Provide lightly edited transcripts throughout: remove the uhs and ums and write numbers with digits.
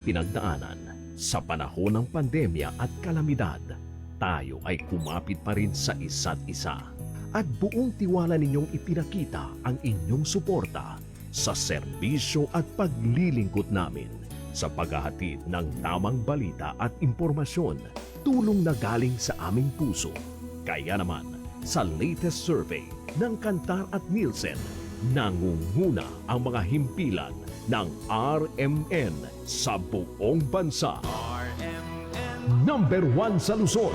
pinagdaanan. Sa panahon ng pandemya at kalamidad, tayo ay kumapit pa rin sa isa't isa. At buong tiwala ninyong ipinakita ang inyong suporta sa serbisyo at paglilingkod namin sa paghahatid ng tamang balita at impormasyon, tulong na galing sa aming puso. Kaya naman, sa latest survey ng Kantar at Nielsen, nangunguna ang mga himpilan ng RMN sa buong bansa. Number 1 sa Luzon,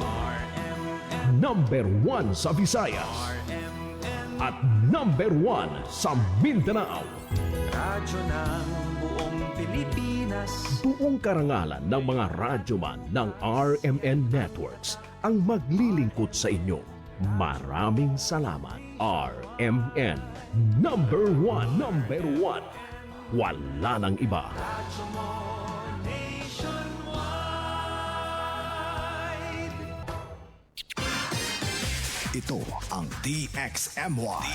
Number 1 sa Visayas, at Number 1 sa Mindanao. Radyo ng buong Pilipinas. Buong karangalan ng mga radyoman ng RMN Networks ang maglilingkod sa inyo. Maraming salamat. RMN Number 1, Number 1. Wala nang iba. Radyo mo nationwide. Ito ang DXMY.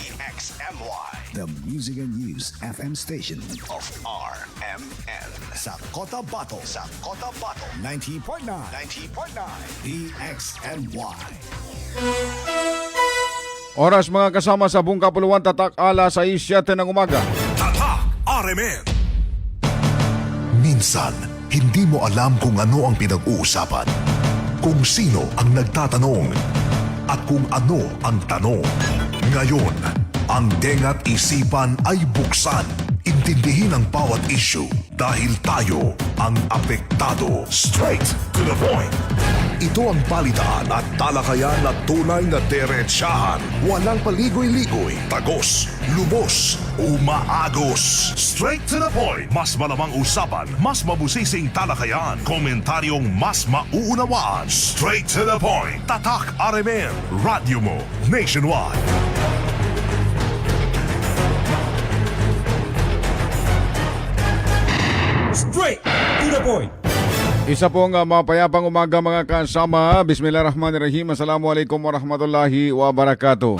The Music and News FM station of RMN. Sa Cotabato. 90.9. DXMY. Oras mga kasama sa buong kapuluan, tatak alas 6:07 ng umaga. Tatak RMN. Minsan, hindi mo alam kung ano ang pinag-uusapan, kung sino ang nagtatanong, at kung ano ang tanong. Ngayon, ang dengat isipan ay buksan. Intindihin ang bawat issue dahil tayo ang apektado. Straight to the point. Ito ang balitaan at talakayan na tunay na diretsahan. Walang paligoy-ligoy. Tagos, lubos, umaagos. Straight to the point. Mas malamang usapan, mas mabusising talakayan, komentaryong mas mauunawaan. Straight to the point. Tatak RMN. Radyo mo nationwide. Straight to the point. Isa pong mapayapang umaga mga kasama. Bismillahirrahmanirrahim. Assalamualaikum warahmatullahi wabarakatuh.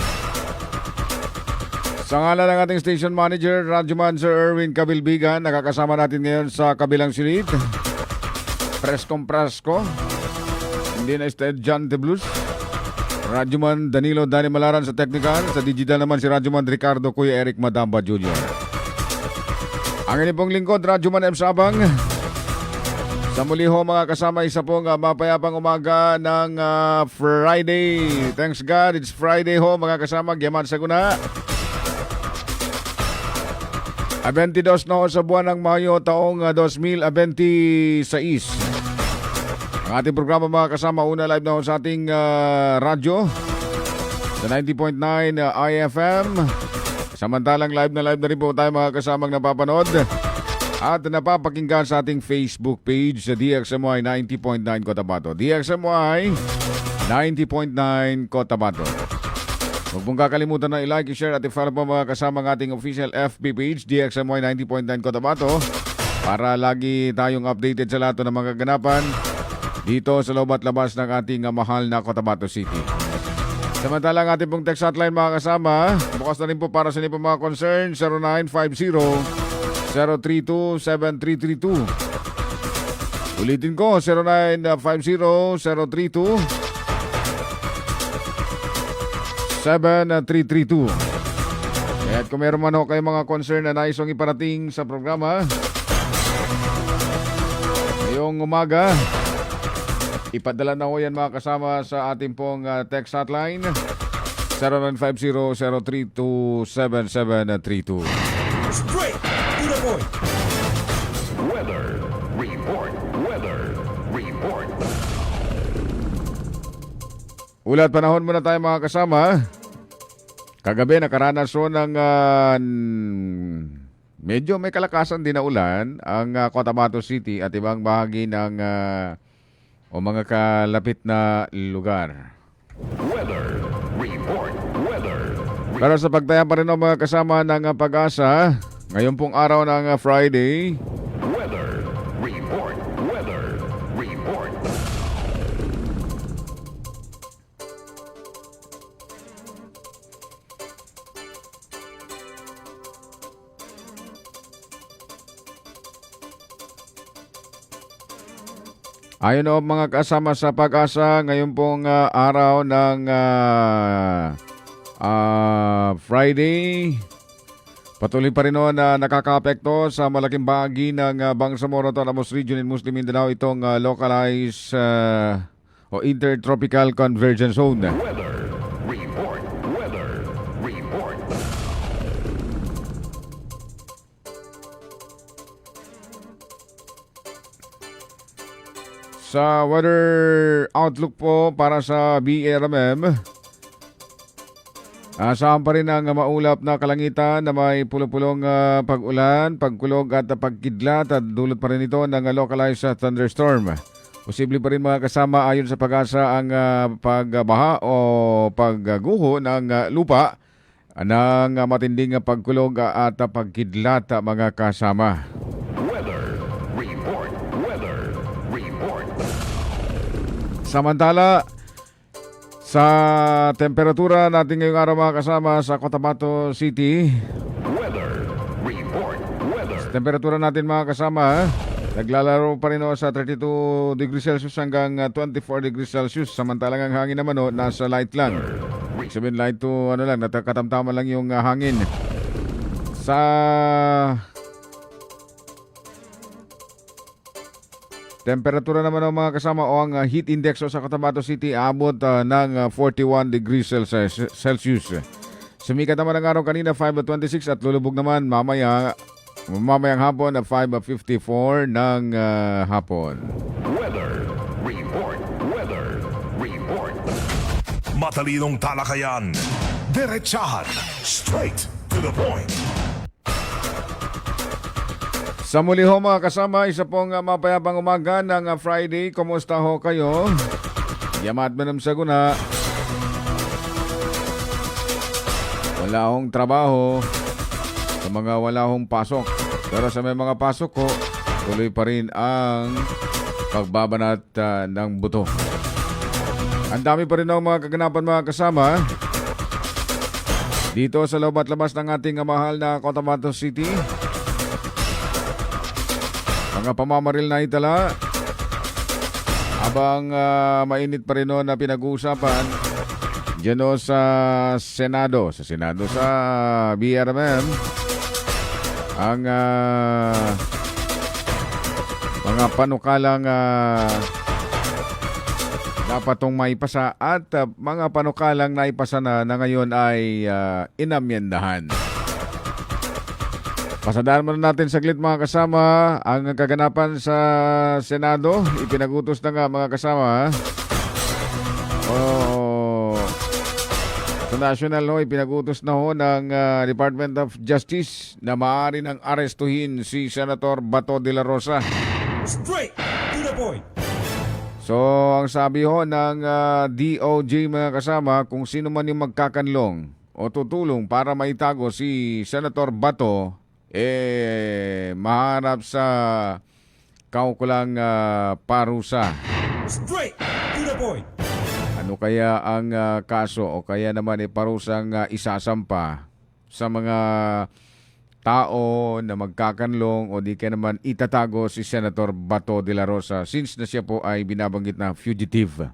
Sa ngalan ng ating station manager, Radyoman Sir Erwin Cabilbigan, nakakasama natin ngayon sa kabilang silid. Preskong Presko. Hindi na John de Blues. Radyoman Danilo Dani Malaran sa technical. Sa digital naman si Radyoman Ricardo Kuya Eric Madamba Jr. Ang inyong pong lingkod, Radyoman M. Sabang. Sa muli ho mga kasama, isa pong mapayapang umaga ng Friday. Thanks God, it's Friday ho mga kasama. Giyaman sa guna. 22 na ho sa buwan ng Mayo taong 2026. Ang ating programa mga kasama, una live na ho sa ating radyo sa 90.9 IFM. Samantalang live na rin po tayo mga kasamang napapanood at napapakinggan sa ating Facebook page sa DXMY 90.9 Cotabato. DXMY 90.9 Cotabato. Huwag mong kakalimutan na i-like, i-share at i-follow po mga kasama ng ating official FB page DXMY 90.9 Cotabato para lagi tayong updated sa lahat ng mga kaganapan dito sa loob at labas ng ating mahal na Cotabato City. Samantalang ating pong text hotline mga kasama, bukas na rin po para sa inyo po mga concern, 0950-032-7332. Ulitin ko, 0950-032-7332. At kung meron man ho kayong mga concern na naisong iparating sa programa ngayong umaga, ipadala na ho yan mga kasama sa ating pong text hotline 0950-032-7732. Straight to the point. Weather report. Ulat panahon muna tayo mga kasama. Kagabi nakaranas ho ng medyo may kalakasan din na ulan ang Cotabato City at ibang bahagi ng o mga kalapit na lugar. Weather report. Pero sa pagtaya pa rin mga kasama ng Pag-asa, ngayon pong araw ng Friday, Weather report. Ayon o mga kasama sa pag-asa, ngayon pong araw ng Friday, patuloy pa rin na nakakaapekto sa malaking bahagi ng Bangsamoro, Autonomous Region in Muslim Mindanao itong localized o intertropical convergence zone. Weather report. Weather report. Sa weather outlook po para sa BRMM, asahan pa rin ang maulap na kalangitan na may pulong-pulong pag-ulan, pagkulog at pagkidlat at dulot pa rin ito ng localized thunderstorm. Posible pa rin mga kasama ayon sa pag-asa ang pagbaha o pagguho ng lupa ng matinding pagkulog at pagkidlat mga kasama. Weather report. Weather report. Samantala, sa temperatura natin ngayong araw mga kasama sa Cotabato City, Weather report. Weather. temperatura natin mga kasama, naglalaro pa rin sa 32 degrees Celsius hanggang 24 degrees Celsius. Samantalang ang hangin naman nasa light lang. Ibig sabihin light to katamtaman lang yung hangin. Sa temperatura naman ng mga kasama o ang heat index sa Cotabato City abot ng 41 degrees Celsius. Sumikat naman ang araw kanina 5:26 at lulubog naman mamayang hapon na 5:54 ng hapon. Weather report. Weather report. Matalinong talakayan. Diretsahan. Straight to the point. Sa muli ho mga kasama, isa pong mapayapang umaga ng Friday. Kumusta ho kayo? Yamat manam sa guna. Wala hong trabaho. Sa mga wala hong pasok. Pero sa may mga pasok ho, tuloy pa rin ang pagbabanat ng buto. Ang dami pa rin ng mga kaganapan mga kasama. Dito sa loob at labas ng ating mahal na Cotabato City. Mga pamamaril na itala habang mainit pa rin na pinag-uusapan dyan sa Senado. Sa BRMM ang mga panukalang dapat tong maipasa at mga panukalang naipasa na ngayon ay inamyendahan. Pasadaan muna natin saglit mga kasama ang kaganapan sa Senado. Ipinagutos na nga mga kasama. Sa national ipinagutos na ng Department of Justice na maaari nang arestuhin si Senator Bato de la Rosa. Straight to the point. So ang sabi ng DOJ mga kasama, kung sino man yung magkakanlong o tutulong para maitago si Senator Bato, maharap sa kaukulang parusa. Straight to the point. Ano kaya ang kaso o kaya naman parusang isasampa sa mga tao na magkakanlong o di kaya naman itatago si Senator Bato de la Rosa since na siya po ay binabanggit na fugitive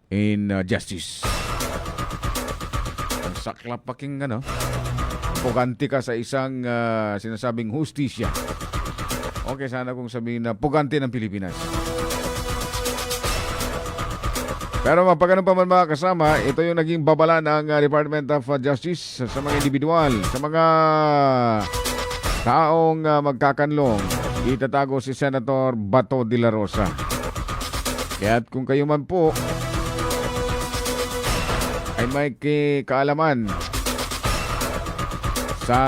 in justice. Ang saklap paking puganti ka sa isang sinasabing hustisya. Okay, sana kung sabihin na puganti ng Pilipinas. Pero mapagano pa man mga kasama, ito yung naging babala ng Department of Justice sa mga individual, sa mga taong magkakanlong, itatago si Senator Bato de la Rosa. Kaya't kung kayo man po ay may kaalaman sa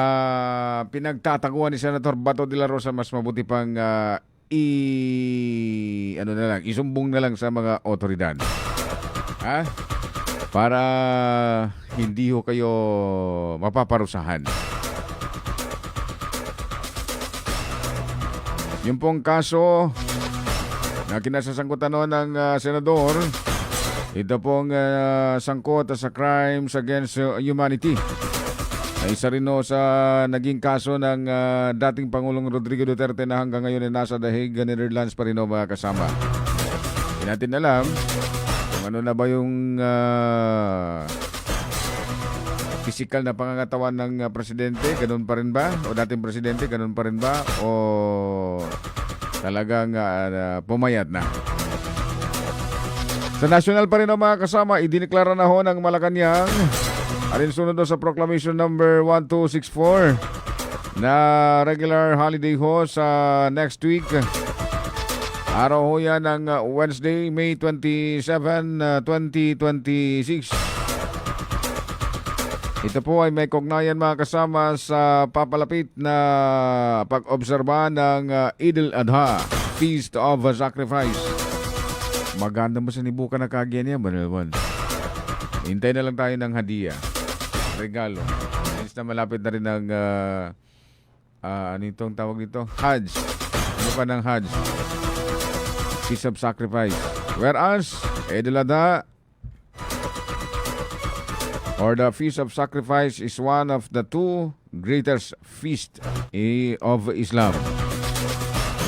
pinagtataguan ni Senator Bato de la Rosa, mas mabuti pang isumbong na lang sa mga otoridad. Para hindi ho kayo mapaparusahan. Yung pong kaso na kinasasangkutan ng senador, ito pong sangkot sa crimes against humanity. Ay isa rin sa naging kaso ng dating Pangulong Rodrigo Duterte na hanggang ngayon ay nasa The Hague, Netherlands pa rin mga kasama. Hindi natin alam kung ano na ba yung physical na pangangatawan ng presidente, ganun pa rin ba? O dating presidente, ganun pa rin ba? O talagang pumayat na? Sa national pa rin ang mga kasama, idineklara na ho ng Malacanang alinsunod sa Proclamation number 1264 na regular holiday ho sa next week. Araw ho yan ng Wednesday, May 27, 2026. Ito po ay may kaugnayan mga kasama sa papalapit na pag-obserba ng Eid al-Adha, Feast of Sacrifice. Maganda mo sa nibuka na kagyan niya, Banalwan. Hintay na lang tayo ng hadiah, regalo. Since na malapit na rin ng ano itong tawag dito? Hajj. Ano pa ng Hajj? Feast of Sacrifice. Whereas, Eid al-Adha or the Feast of Sacrifice is one of the two greatest feasts of Islam.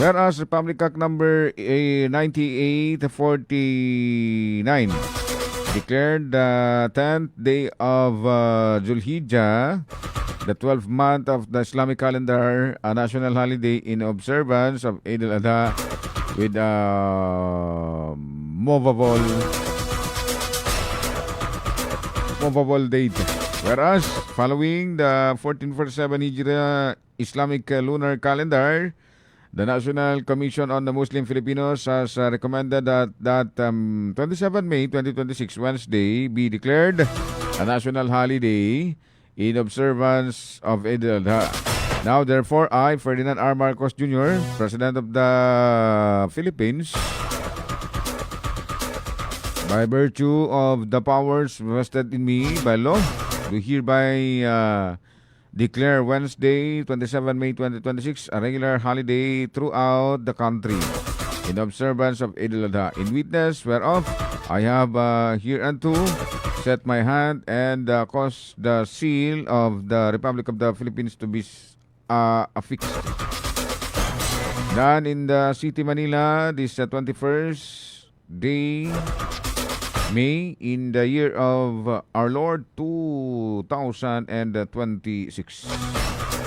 Whereas Republic Act number 9849 declared the 10th day of Zulhijjah, the 12th month of the Islamic calendar, a national holiday in observance of Eid al-Adha with a movable date. Whereas, following the 1447 Hijra Islamic lunar calendar, the National Commission on the Muslim Filipinos has recommended that 27 May 2026 Wednesday be declared a national holiday in observance of Eid al-Adha. Now, therefore, I, Ferdinand R. Marcos Jr., President of the Philippines, by virtue of the powers vested in me by law, do hereby declare Wednesday, 27 May 2026, a regular holiday throughout the country in observance of Eid al-Adha, in witness whereof I have hereunto set my hand and caused the seal of the Republic of the Philippines to be affixed. Done in the city Manila, this 21st day May in the year of our Lord 2026.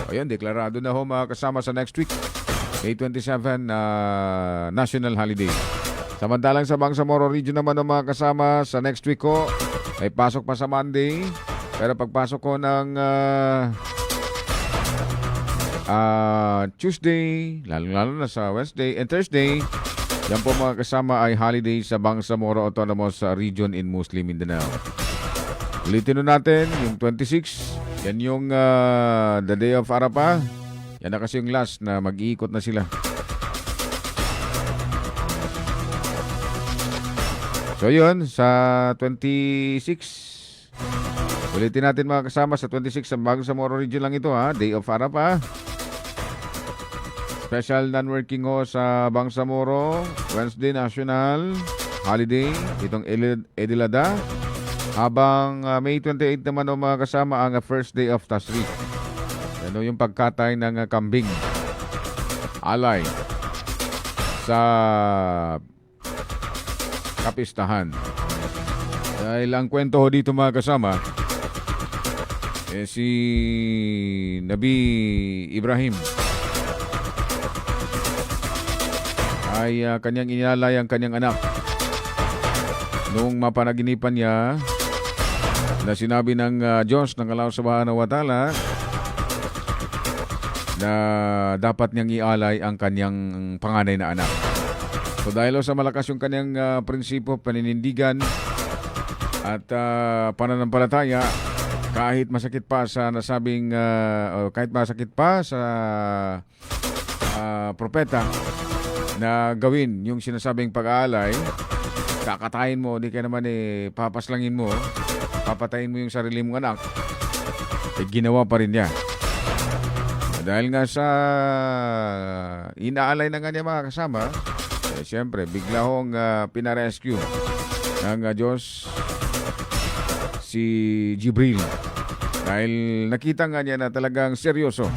Ayan, deklarado na ho mga kasama sa next week, May 27, national holiday. Samantalang sa Bangsamoro region naman ng mga kasama sa next week ko, ay pasok pa sa Monday. Pero pagpasok ko ng Tuesday, lalo na sa Wednesday and Thursday, yan po mga kasama ay holiday sa Bangsamoro Autonomous Region in Muslim Mindanao. Ulitin natin yung 26, yan yung the day of Arafah. Yan na kasi yung last na mag-iikot na sila. So yun, sa 26, ulitin natin mga kasama, sa 26 sa Bangsamoro Region lang ito ha, day of Arafah. Special non-working ho sa Bangsamoro, Wednesday national holiday, itong Eid al-Adha. Habang May 28 naman o mga kasama ang first day of Tashriq. Ano yung pagkatay ng kambing. Alay sa kapistahan. Dahil ang kwento ho dito mga kasama, si Nabi Ibrahim ay kanyang inalay ang kanyang anak nung mapanaginipan niya na sinabi ng Diyos ng Allah Subhanahu wa Ta'ala na dapat niyang ialay ang kanyang panganay na anak. So dahil sa malakas yung kanyang prinsipo, paninindigan at pananampalataya, kahit masakit pa sa nasabing kahit masakit pa sa propeta na gawin yung sinasabing pag-aalay, kakatayin mo, di ka naman papaslangin mo, papatayin mo yung sarili mong anak, ginawa pa rin niya. Dahil nga sa inaalay na nga niya mga kasama, siyempre, bigla hong pinarescue ng Diyos si Jibril. Dahil nakita nga niya na talagang seryoso.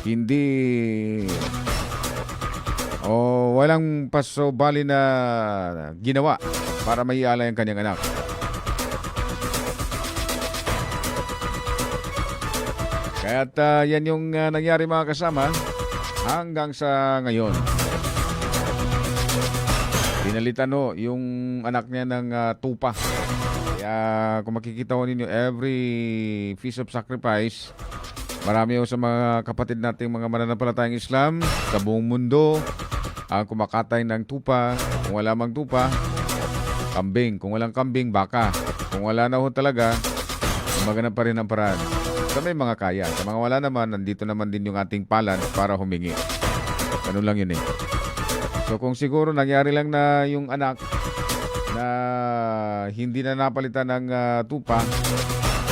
Hindi walang pasobali na ginawa para maialay ang kanyang anak. Kaya't yan yung nangyari mga kasama hanggang sa ngayon. Pinalitan ho yung anak niya ng tupa. Kaya kung makikita ho ninyo, every Feast of Sacrifice, marami ho sa mga kapatid nating mga mananampalatayang Islam sa buong mundo ang kumakatay ng tupa. Kung wala mang tupa, kambing. Kung walang kambing, baka. Kung wala na ho talaga, magana pa rin ang paraan. Sa may mga kaya. Sa mga wala naman, nandito naman din yung ating palan para humingi. Ganun lang yun eh. So kung siguro nangyari lang na yung anak na hindi na napalitan ng tupa,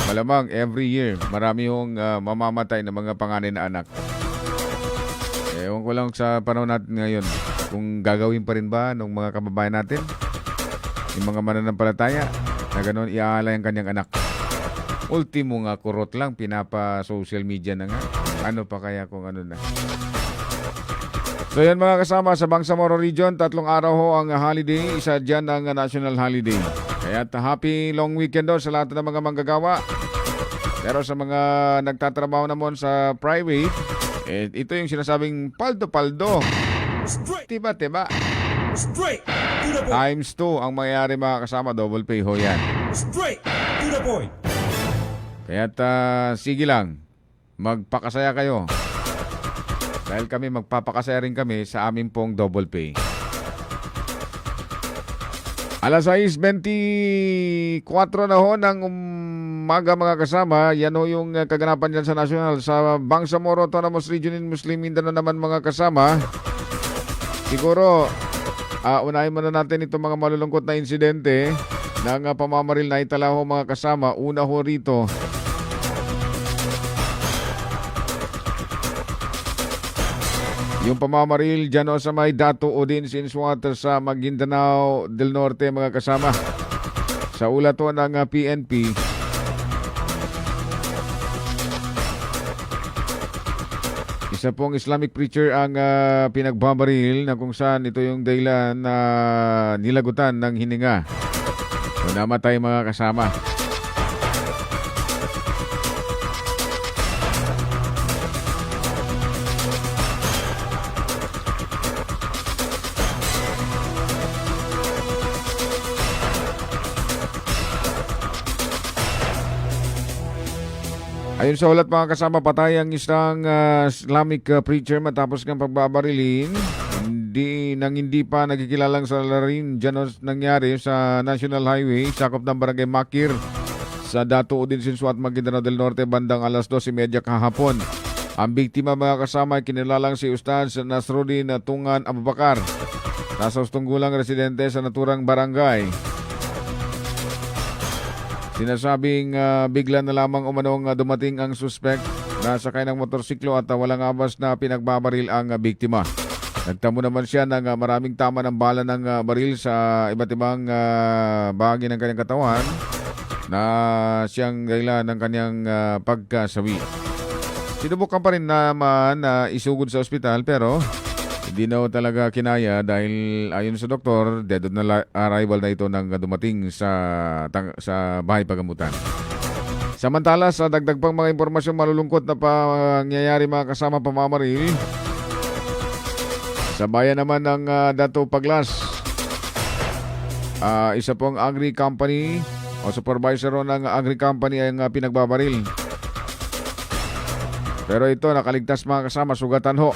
malamang every year marami yung mamamatay ng mga panganay na anak. Ewan ko lang sa panahon natin ngayon kung gagawin pa rin ba ng mga kababayan natin, yung mga mananampalataya, na gano'n iaalay ang kanyang anak. Ultimo nga kurot lang, pinapa-social media na nga. Ano pa kaya kung ano na. So yan mga kasama, sa Bangsamoro Region, 3 araw ho ang holiday, isa dyan ang national holiday. Kaya happy long weekend do sa lahat ng mga manggagawa. Pero sa mga nagtatrabaho naman sa private, ito yung sinasabing paldo-paldo. Straight, Tiba-tiba. straight to the point. Times 2 ang mayayari mga kasama, double pay ho yan. Straight to the point. Kaya't sige lang, magpakasaya kayo. Dahil kami magpapakasaya rin kami sa amin pong double pay. Alas 6:24 na ho ng umaga mga kasama. Yan ho yung kaganapan dyan sa national. Sa Bangsamoro Autonomous Region in Muslim Mindanao naman mga kasama. Siguro, unahin muna natin itong mga malulungkot na insidente ng pamamaril na itala ho mga kasama. Una ho rito, yung pamamaril dyan o sa may Dato Odin Sinswater sa Maguindanao del Norte mga kasama. Sa ulat ho ng PNP, isa pong Islamic preacher ang pinagbabaril na kung saan ito yung dahilan na nilagutan ng hininga. So, namatay mga kasama. Ayon sa ulat mga kasama, patay ang isang Islamic preacher matapos ng pagbabarilin. Hindi pa nagkikilalang sa larin dyan nangyari sa National Highway, sakop ng Barangay Makir sa Dato Odin Sinswat, Maguindanao del Norte bandang alas 12:30 kahapon. Ang biktima mga kasama ay kinilalang si Ustaz Nasruddin Tungan Abubakar, nasa ustunggulang residente sa naturang barangay. Sinasabing bigla na lamang umanong dumating ang suspect na sakay ng motorsiklo at walang abas na pinagbabaril ang biktima. Nagtamo naman siya ng maraming tama ng bala ng baril sa iba't ibang bahagi ng kanyang katawan na siyang dahilan ng kanyang pagkasawi. Sinubukan pa rin naman na isugod sa ospital pero hindi na talaga kinaya dahil ayon sa doktor, dead on arrival na ito nang dumating sa bahay pagamutan. Samantala, sa dagdag pang mga impormasyon malulungkot na pangyayari mga kasama pamamaril, sa bayan naman ng Dato Paglas, isa pong agri company o supervisor ng agri company ang pinagbabaril. Pero ito nakaligtas mga kasama, sugatan ho.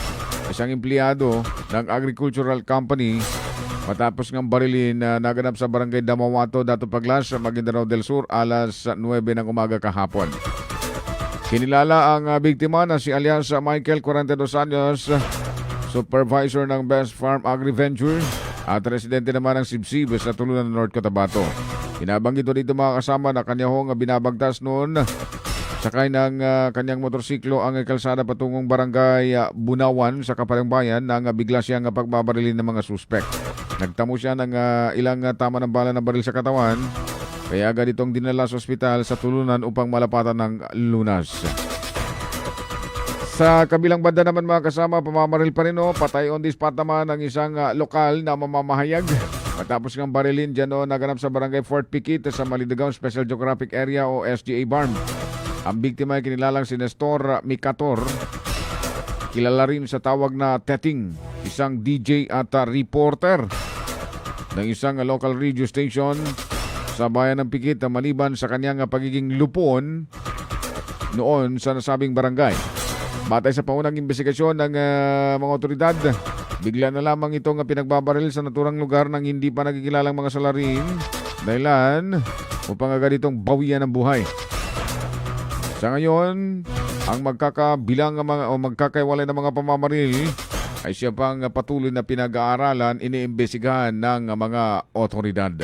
Isang empleyado ng agricultural company matapos ng barilin na naganap sa barangay Damawato, Dato Paglas, Maguindanao del Sur, alas 9 ng umaga kahapon. Kinilala ang biktima na si alias Michael, 42 anyos, supervisor ng Best Farm Agri-Venture at residente naman ng Sibsib sa Tulunan, North Cotabato. Binabanggit dito mga kasama na kanya hong binabagtas noon sakay ng kanyang motorsiklo ang kalsada patungong barangay Bunawan sa Kapalang Bayan nang bigla siyang pagbabarilin ng mga suspect. Nagtamo siya ng ilang tama ng bala ng baril sa katawan, kaya agad itong dinala sa ospital sa Tulunan upang malapatan ng lunas. Sa kabilang banda naman mga kasama, pamamaril pa rin patay on the spot naman ang isang lokal na mamamahayag. Matapos ng barilin dyan naganap sa barangay Fort Piquet sa Malindagan Special Geographic Area o SGA Barm. Ang biktima ay kinilalang si Nestor Micator, kilala rin sa tawag na Teting, isang DJ at reporter ng isang local radio station sa bayan ng Piquet maliban sa kanyang pagiging lupon noon sa nasabing barangay. Batay sa paunang investigasyon ng mga otoridad, bigla na lamang itong pinagbabaril sa naturang lugar ng hindi pa nagikilalang mga salarin dahilan upang agad itong bawian ng buhay. Sa ngayon, ang magkakaiwalay ng mga pamamaril ay siya pang patuloy na pinag-aaralan, iniimbestigahan ng mga otoridad.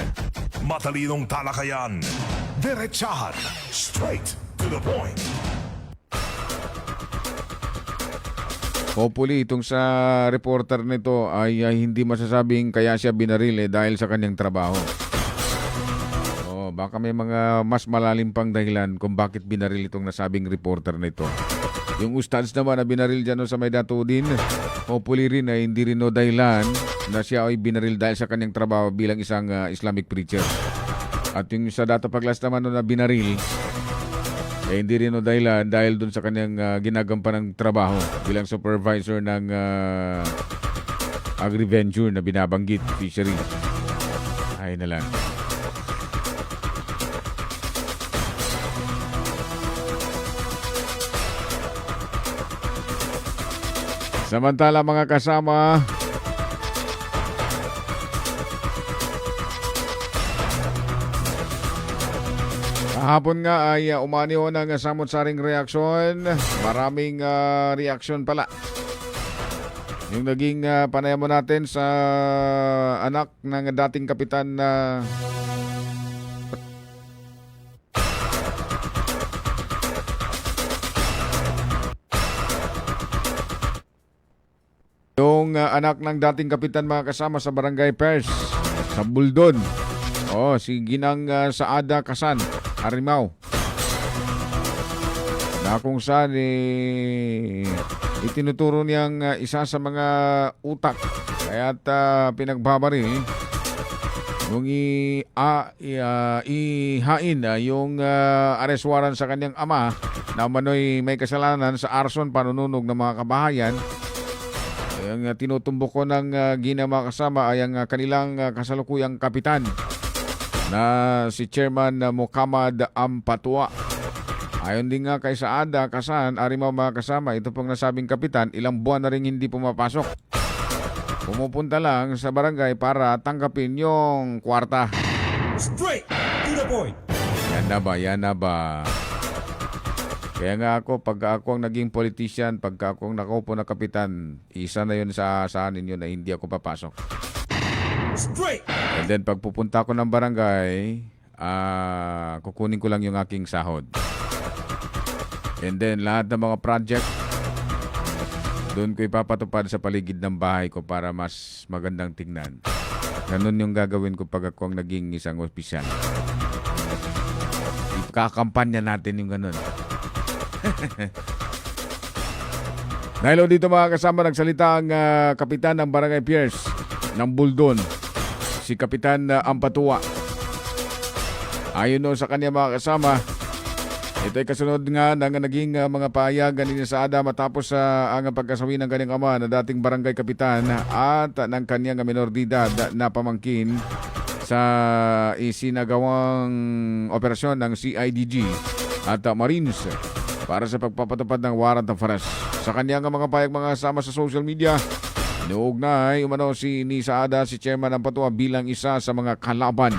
Matalinong talakayan, diretsahan, straight to the point. Hopefully, itong sa reporter nito ay hindi masasabing kaya siya binaril dahil sa kanyang trabaho. Baka may mga mas malalim pang dahilan kung bakit binaril itong nasabing reporter nito. Yung ustads naman na binaril dyan sa may dato din, hopefully rin ay hindi rin dahilan na siya ay binaril dahil sa kanyang trabaho bilang isang Islamic preacher. At yung sa dato paglas naman na binaril, hindi rin dahilan dahil dun sa kanyang ginagampanan ng trabaho bilang supervisor ng agriventure na binabanggit, fishery. Ay na lang. Samantala mga kasama, kahapon nga ay umaniho ng samot-saring reaksyon. Maraming reaksyon pala. Yung naging panayam mo natin sa anak ng dating kapitan na yung anak ng dating kapitan mga kasama sa Barangay Pers sa Buldon. Si Ginang Saada Kasan Arimao, na kung saan itinuturo niyang isa sa mga utak kaya't pinagbabaril nung ihain yung arrest warrant sa kanyang ama na manoy may kasalanan sa arson, panununog ng mga kabahayan. Ang tinutumbok ko ng ginama kasama ay ang kanilang kasalukuyang kapitan na si Chairman Muhammad Ampatwa. Ayon din nga kay Saada Kasan Arimao mga kasama, ito pong nasabing kapitan ilang buwan na rin hindi pumapasok. Pumupunta lang sa barangay para tanggapin yung kwarta. Straight to the point. Yan na ba? Kaya nga ako, pag ako ang naging politician, pag ako ang nakaupo na kapitan, isa na yun sa anin yun na hindi ako papasok. Straight. And then pag pupunta ako ng barangay, kukunin ko lang yung aking sahod. And then lahat ng mga project, doon ko ipapatupad sa paligid ng bahay ko para mas magandang tingnan. Ganun yung gagawin ko pag ako ang naging isang opisyal. Ikakampanya natin yung ganun. Dahil dito mga kasama, nagsalita ang kapitan ng Barangay Pierce ng Buldon, si Kapitan Ampatwa. Ayon sa kanya mga kasama, ito ay kasunod nga ng naging mga pahayagan ni Saada matapos ang pagkasawi ng kanyang ama na dating barangay kapitan at ng kanyang minor de edad na pamangkin sa isinagawang operasyon ng CIDG at Marines para sa pagpapatupad ng warrant of arrest. Sa kanyang mga payag mga kasama sa social media, inuugnay umano si Saada si Chairman Ampatwa bilang isa sa mga kalaban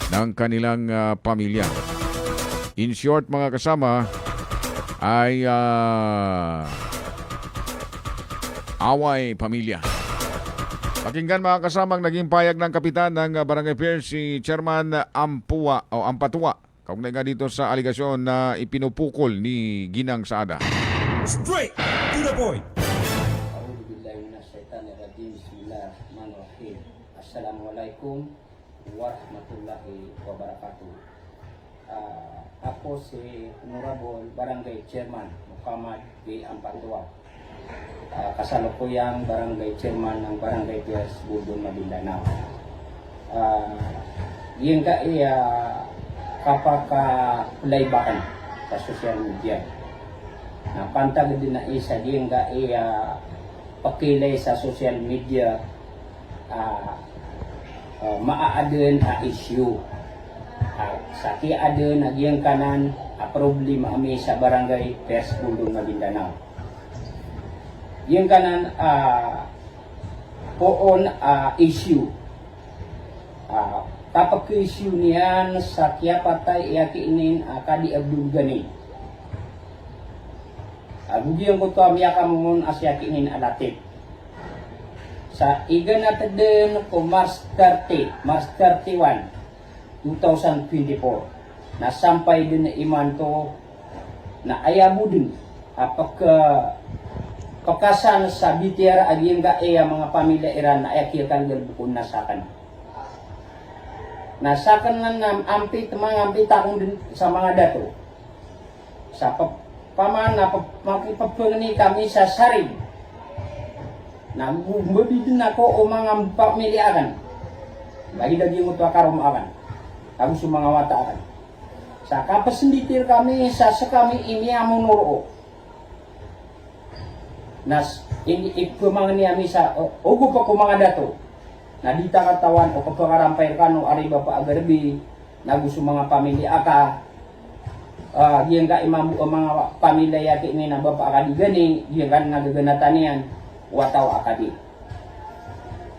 ng kanilang pamilya. In short mga kasama, ay away pamilya. Pakinggan mga kasama ang naging payag ng kapitan ng Barangay Pierce, si Chairman Ampatwa. Kaugnay nga dito sa aligasyon na ipinupukol ni Ginang Saada. Straight to the point. Assalamualaikum warahmatullahi wabarakatuh. Ako si Honorable Barangay Chairman Muhammad B. Ampatua. Kasalukuyang Barangay Chairman ng Barangay Pias, Budon, Maguindanao. Yung kapaka-playbakan sa social media. Napantag din na isa yung pakilay sa social media maaadun a issue. Sa kiadun nagyang kanan problema ami sa Barangay Pias, Budon, Maguindanao. Yung kanan poon issue. Kapag issue niyan sa kiapatay iyakiinin kadi Abdul Gani. Bugyan ko to amya kamun asyakinin alatik. Sa iganatadin ko March 31, 2024, nasampay din na iman to na ayabu din pagkasan sa BTR aging mga pamilya Iran na ayakirkan galbukon nasakan. Nasakan na ampit akong din sa mga dato. Sa pamana makipagpagani kami sa sarig. Nagbubidin ako o mga pamilyakan. Lagi daging mo ito akarumakan. Kami sa mga wataan. Sa kapasinditir kami sa kami imiyamong nuro. Nas ipumang niya sa ugo pa ko mga dato. Nadita katawan o kapagarampay ka no ariba pa agarbi. Nagusto mga pamilya ka. Diyan ka imamu mga pamilya yaki ni na bapa akadi gani. Diyan ka nagaganatan niyan. Wataw akadi.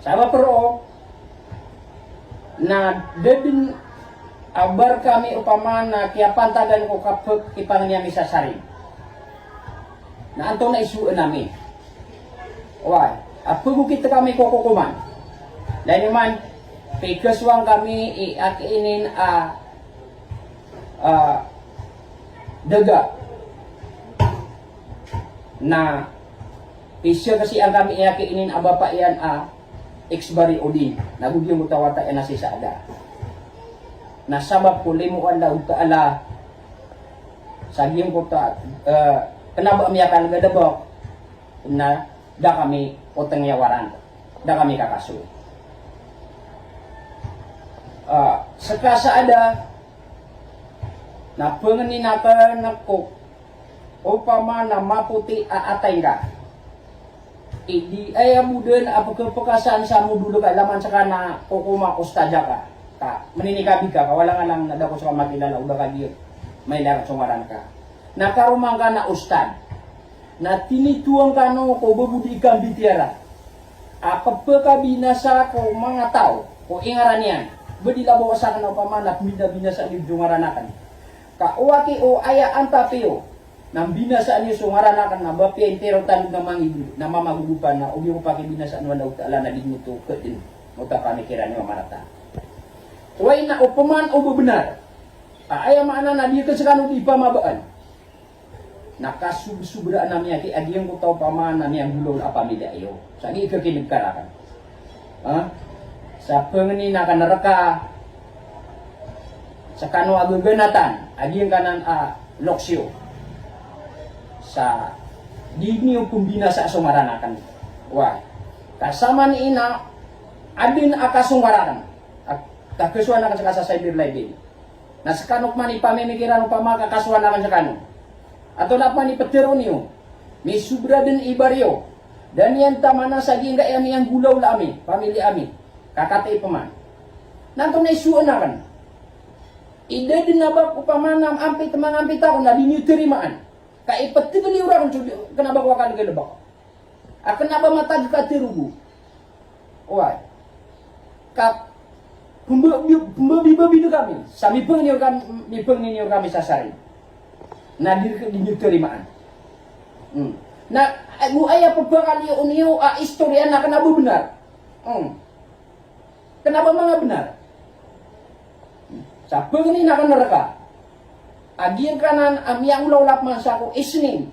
Sama pero na debin abar kami upama na kaya pantagan ko kapag ipang niya sa sarin. Na anto na isuan namin. Why? Apo kita kami kukukuman. Dahil naman, pikaswang kami iakinin daga na isyo kasi ang kami iakinin abapa yan exbari odi. Nagugyong utawata yan na si Saada. Nasabab ko limuan daw taala sabihin ko ta kenapa miyakan gadabok na da kami utang yawaran da kami kakaso sekasa na pengeninakan nako upama na maputi aatay ka idi ay amuden apa kepekasan sa mududo ka laman saka na kukuma ustadya ka meninikabi ka wala nga lang nadako sa makilala udah ka diyo may larat sumaran ka nakarumang ka na ustad na tinituang ka no ko babudikan bitiara apapaka binasa ko mga tao ko ingaran yan bedilabaw sa kana pamanak binasa ni jungaranakan ka uwaki o aya antapio nang binasa ni sungaranakan na bapi entero tan na mangibu na mamagudupan na ubi ko paki binasa no daw taala na digmuto kedin muta pamikiran ni marata way na upaman o benar aya mana na dia kesekanu di pamabaan nakasubra namanya ki agiyang ko tao pamana niya gulol apa mida iyo sa gi kekinigkarakan sa pengeni na kanaraka sa kanu agaganatan agiyang kanan loksyo sa di niyo kumbina sa sumaranakan wa kasama ni ina adin akasungaranan kakasuan akan sa cyber live na sa kanok man ipamimikiran upama kakasuan akan sa kanu atau apa ni petero niyo may subra din ibaryo dan yan tamana sa ginga yang gulaw la ami pamilya ami kakatay paman nanto na isuon akan ide din na ba upamana ampit mangampit ako na dinyo terimaan kaipatibali ura kan kenapa ko akan gelebak akan apa matag ka tirugu why kap pembabi kami sami pengenir kami sasari nadir ke dinyo terimaan na aku ayah pepakali uniu istorya na kenapa benar kenapa mga benar sa pengen na kan neraka agir kanan yang ulap masa ko isnin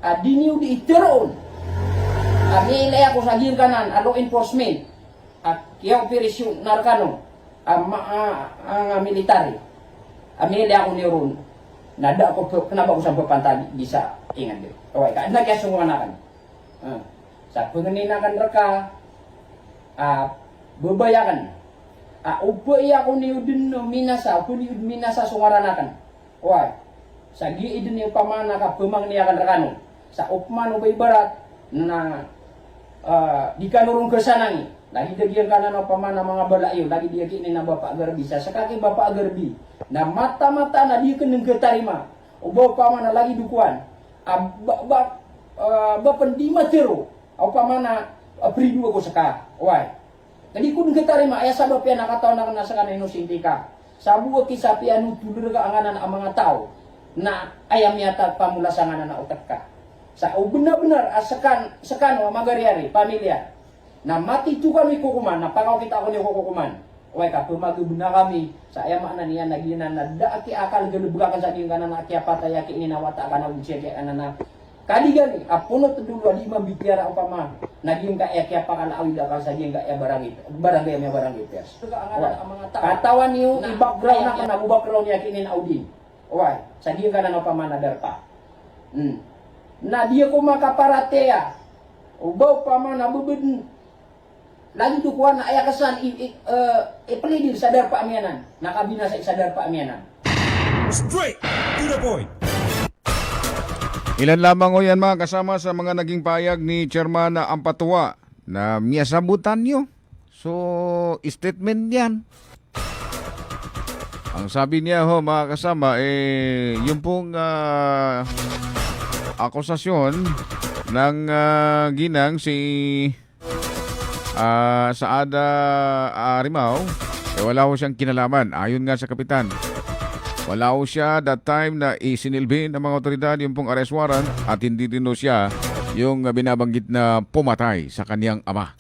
adiniu di iteron ami ilay ako sa agir kanan law enforcement at kaya operasyon narkano ang military Amili ako ni Ron. Nada ako, kenapa ko sampai pantali bisa ingat dia. Okay, kan na kaya sungguanakan. Sa pengeninakan reka, bebayakan. Upaya ako ni Udin minasa, ako ni Udin minasa sungaranakan. Okay, sa giidin ni pamana ka pemang niakan rekano. Sa upman ubay barat na di kanurong kesanangi. Lagi dagian kanan pamana mga balayo, lagi dia kini na Bapak Garbi. Sa sakaki Bapak Garbi. Na mata-mata na di keneng ketarima. Ubaw pamana lagi dukuan. Bapendima tero. Au pamana pridu ako saka. Wai. Tadi kun ketarima aya sabab ya nakataw na nasakan ino sintika. Sabu ki sapi anu tudur ka anganan ang mga tao. Na ayam yata pamulasangan na utak ka. Sa benar-benar sekan magariari pamilya. Na mati tu kami kukuman, na pangaw kita ako niyo kukuman. Uy ka, pumagubna kami, sa ayam na niya naginan na daaki akal galubrakan sa diyan kanan na kaya patayaki ini nawata ka na unsya kaya kanan na kadigan apuno tudulu di mambitiara upama naging ka kaya pakalawi da ka sa diyan ka barangay pers. Katawan niyo i-background na kana background niya kini na audin. Uy, sa diyan kanan upama na darpa. Na dia ko makaparatea. Ubaw pama na bubud lagi dukuan na ayakasan ipelidir sadar paamianan. Nakabina sa sadar paamianan. Straight to the point. Ilan lamang o yan mga kasama sa mga naging payag ni Chairman Ampatuan na miyasabutan nyo. So, statement yan. Ang sabi niya ho mga kasama, yung pong akusasyon ng ginang si Saada Arimao, wala ho siyang kinalaman. Ayon nga sa kapitan, wala ho siya that time na isinilbi ng mga otoridad yung pong arrest warrant at hindi din ho siya yung binabanggit na pumatay sa kaniyang ama.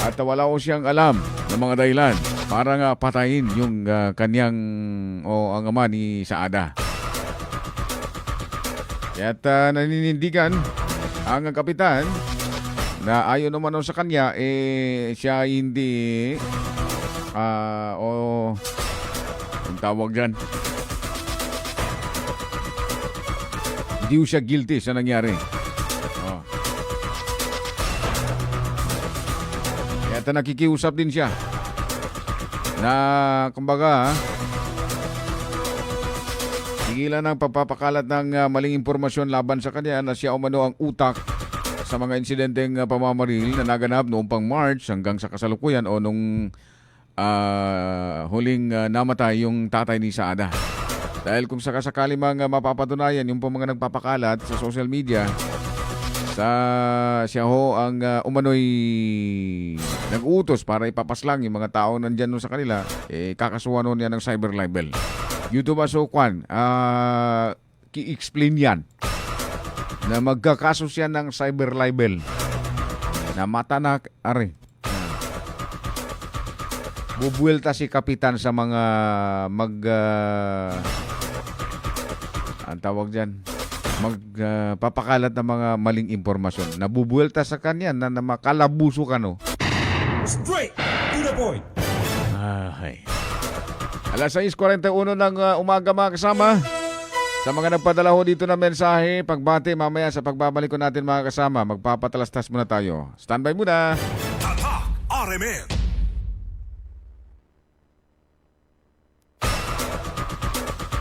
At wala ho siyang alam ng mga dahilan para nga patayin yung kaniyang ang ama ni Saada. Kaya't naninindigan ang kapitan na ayon naman sa kanya siya hindi ang tawag dyan, hindi siya guilty sa nangyari. Kaya nakikiusap din siya na kumbaga tigilan ng pagpapakalat ng maling impormasyon laban sa kanya na siya umano ang utak sa mga insidenteng pamamaril na naganap noong pang March hanggang sa kasalukuyan o nung huling namatay yung tatay ni Saada. Dahil kung sakasakali mga mapapatunayan yung mga nagpapakalat sa social media sa siya ho ang umano'y nag-uutos para ipapaslang yung mga tao nandyan sa kanila, kakasuhan ho niya ng cyber libel. YouTube aso kwan, ki-explain yan na magkakaso siya ng cyber libel na mata na bubuelta si kapitan sa mga ang tawag dyan, magpapakalat ng mga maling impormasyon. Nabubuelta sa kanya na makalabuso ka, no? Straight to the point. Ay. Alas 6:41 ng umaga mga kasama. Sa mga nagpadala ho dito na mensahe, pagbati mamaya sa pagbabalik ko natin mga kasama, magpapatalastas muna tayo. Standby muna. Tatak RMN.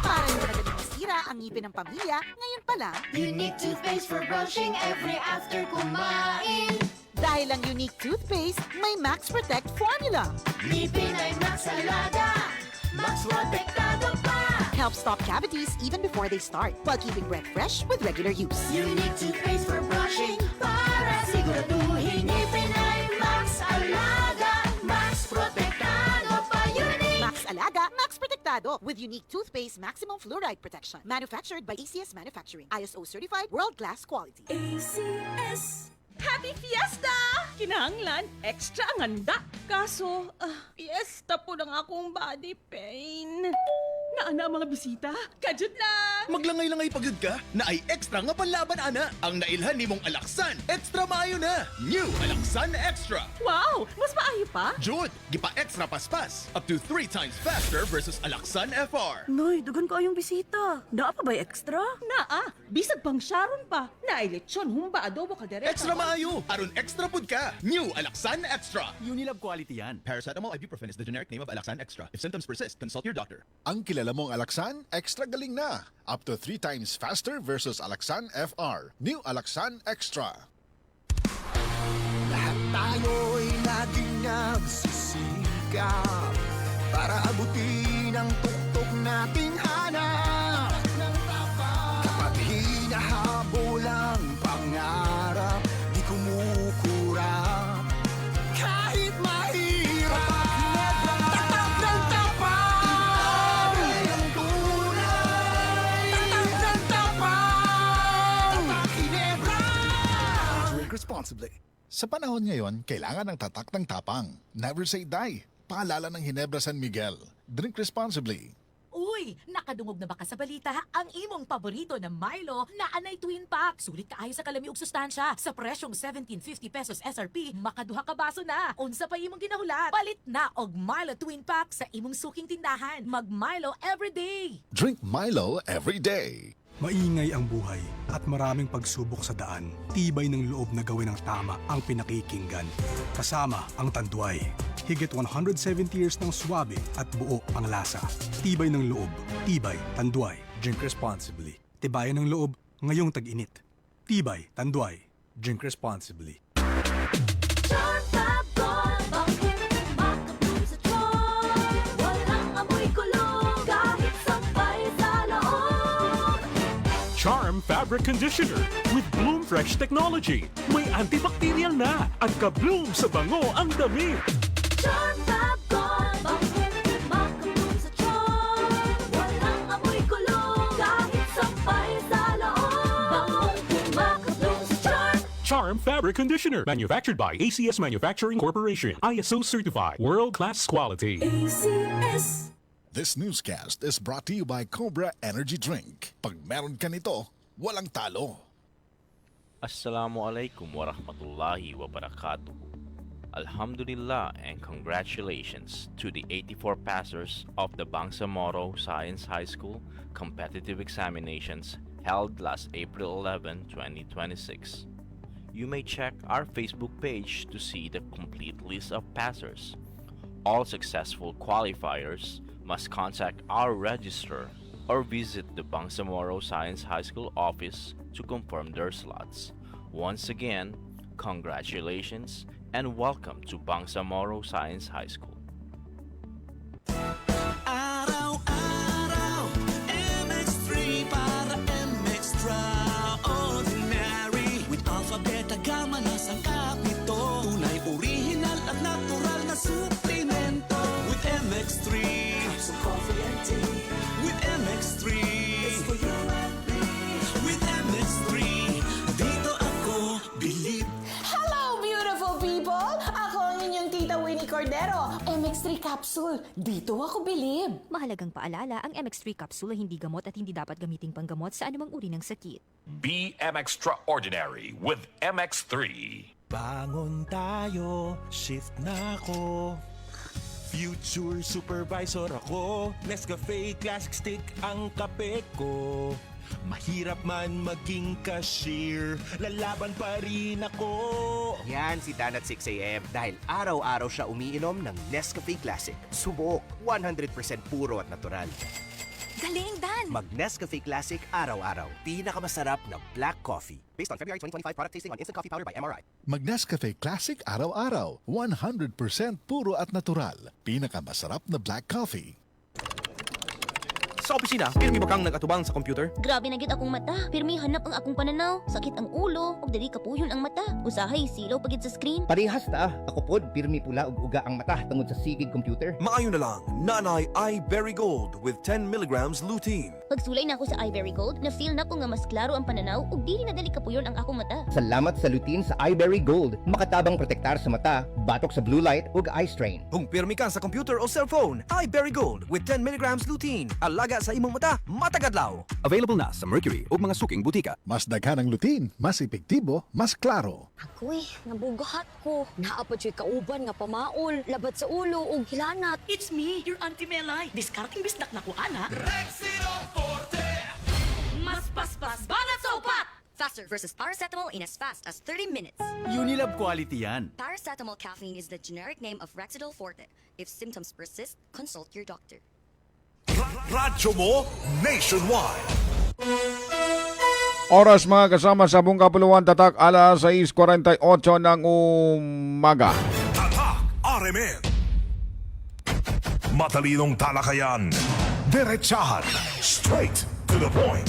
Para hindi madaling masira ang ngipin ng pamilya, ngayon pa lang, Unique toothpaste for brushing every after kumain. dahil ang unique toothpaste, may Max Protect formula. Ngipin ay Max Alaga, Max Protektado pa. Helps stop cavities even before they start, while keeping breath fresh with regular use. Unique toothpaste for brushing para siguraduhin ngipin ay Max Alaga, Max Protektado pa. Unique Max Alaga, Max Protectado with unique toothpaste maximum fluoride protection. Manufactured by ACS Manufacturing. ISO certified world-class quality. ACS. Happy Fiesta! Kinahanglan, extra ang handa. Kaso, fiesta po ng akong body pain. Naana ang mga bisita. Kajut lang! Maglangay-langay pagod ka na ay extra nga panlaban ana. Ang nailhan nimong Alaksan, extra maayo na. New Alaksan Extra. Wow! Mas maayo pa? Jud, gipa extra paspas. Up to 3 times faster versus Alaksan FR. Noy, dugan ko yung bisita. Naa pa ba extra? Naa! Bisag pang Sharon pa. Nailetsyon, humba, adobo, kaldereta. Extra maayo. Aron extra pud ka. New Alaksan Extra. Unilab quality yan. Paracetamol ibuprofen is the generic name of Alaksan Extra. If symptoms persist, consult your doctor. Ang kilala mong Alaksan, extra galing na. Up to 3 times faster versus Alaksan FR. New Alaksan Extra. Lahat tayo'y laging nagsisikap para abutin ang tuktok nating hanap. Kapag hinahabol ang pangarap, di kumukurap. Kahit mahirap, tatak ng tapang. Ang tunay, tatak ng tapang. Tatak Ginebra. Drink responsibly. Sa panahon ngayon, kailangan ng tatak ng tapang. Never say die. Paalala ng Ginebra San Miguel. Drink responsibly. Uy, nakadungog na ba ka sa balita? Ang imong paborito na Milo na anay twin pack. Sulit kaayo sa kalami ug sustansya. Sa presyong 1750 pesos SRP, makaduha ka baso na. Unsa pa imong ginahulat? Palit na og Milo twin pack sa imong suking tindahan. Mag Milo everyday. Drink Milo every day. Maingay ang buhay at maraming pagsubok sa daan. Tibay ng loob na gawin ang tama ang pinakikinggan. Kasama ang Tanduay. Higit 170 years ng swabe at buo ang lasa. Tibay ng loob. Tibay, Tanduay. Drink responsibly. Tibayan ng loob ngayong tag-init. Tibay, Tanduay. Drink responsibly. Charm Fabric Conditioner with Bloom Fresh Technology. May antibacterial na at ka-bloom sa bango ang damit. Charm Fab Gone, bakit makabloom sa charm? Walang amoy kulong, kahit sampay sa loob. Bangong makabloom sa charm. Charm Fabric Conditioner. Manufactured by ACS Manufacturing Corporation. ISO certified. World-class quality. ACS. This newscast is brought to you by Cobra Energy Drink. Pag meron ka nito, walang talo. Assalamualaikum warahmatullahi wabarakatuh. Alhamdulillah and congratulations to the 84 passers of the Bangsamoro Science High School competitive examinations held last April 11, 2026. You may check our Facebook page to see the complete list of passers. All successful qualifiers must contact our registrar or visit the Bangsamoro Science High School office to confirm their slots. Once again, congratulations and welcome to Bangsamoro Science High School. Araw-araw, MX3 para MX-Traordinary. With Alpha, Beta, Gamma na sangkap nito. Tunay, original at natural na suplemento. With MX3, so coffee and tea. With MX3, it's for you and me. With MX3, dito ako believe. Hello, beautiful people! Ako ang inyong tita Winnie Cordero. MX3 Capsule. Dito ako bilib. Mahalagang paalala, ang MX3 capsule ay hindi gamot at hindi dapat gamiting panggamot sa anumang uri ng sakit. Be Extraordinary with MX3. Bangon tayo, shift na ako. Future supervisor ako. Nescafe Classic Stick ang kape ko. Mahirap man maging cashier, lalaban pa rin ako. Yan si Dan at 6 a.m. dahil araw-araw siya umiinom ng Nescafe Classic. Subok, 100% puro at natural. Galing, Dan! Mag Nescafe Classic araw-araw. Pinakamasarap na black coffee. Based on February 2025 product tasting on instant coffee powder by MRI. Mag Nescafe Classic araw-araw. 100% puro at natural. Pinakamasarap na black coffee. Sa opisina, pirmi ba kang nag-atubang sa computer? Grabe na gyud akong mata. Pirmi hanap ang akong pananaw. Sakit ang ulo, ug dili kapuyon ang mata. Usahay silaw pagid sa screen. Parehas ta. Ako pod, pirmi pula ug uga ang mata tungod sa sigid computer. Maayo na lang, Nanay Eye Berry Gold with 10 milligrams lutein. Pagsulay na ako sa iBerry Gold, na-feel na ko nga mas klaro ang pananaw ug dili na dali kapuyon ang akong mata. Salamat sa lutin sa iBerry Gold. Makatabang protektar sa mata, batok sa blue light ug eye strain. Kung pirmi ka sa computer o cellphone, iBerry Gold with 10 mg lutein. Alaga sa imong mata, matagadlaw. Available na sa Mercury ug mga suking butika. Mas daghan ang lutein, mas epektibo, mas klaro. Ako'y nabugahat ko. Naapad siya'y kauban nga pamaol, labat sa ulo ug hilanat. It's me, your Auntie Melay. Discarding bisnak na ko, ana. Mas paspas, banat sa upat! Faster versus paracetamol in as fast as 30 minutes. Unilab quality yan. Paracetamol caffeine is the generic name of Rexidol Forte. If symptoms persist, consult your doctor. Radyo mo nationwide. Oras mga kasama sa buong kapuluan, tatak alas 6:48 ng umaga. Tatak RMN. Matalinong talakayan. Diretsahan. Straight to the point.